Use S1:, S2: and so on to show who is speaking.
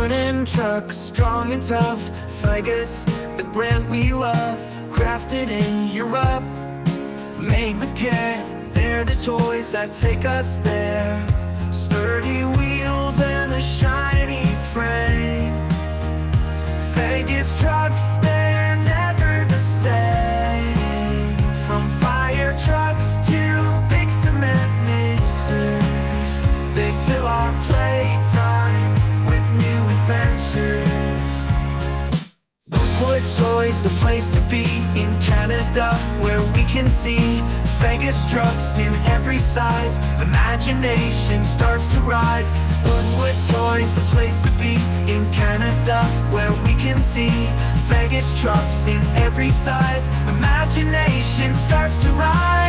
S1: wooden trucks, strong and tough. Fagus, the brand we love, crafted in Europe, made with care. They're the toys that take us there. Sturdy wheels and a shiny frame. Fagus trucks, they're never the same. From fire trucks to big cement mixers, they fill our playtime with new adventures. Wood Toys, the place to be in Canada, where we can see Fagus trucks in every size. Imagination starts to rise. Wood Toys, the place to be in Canada, where we can see Fagus trucks in every size. Imagination starts to rise.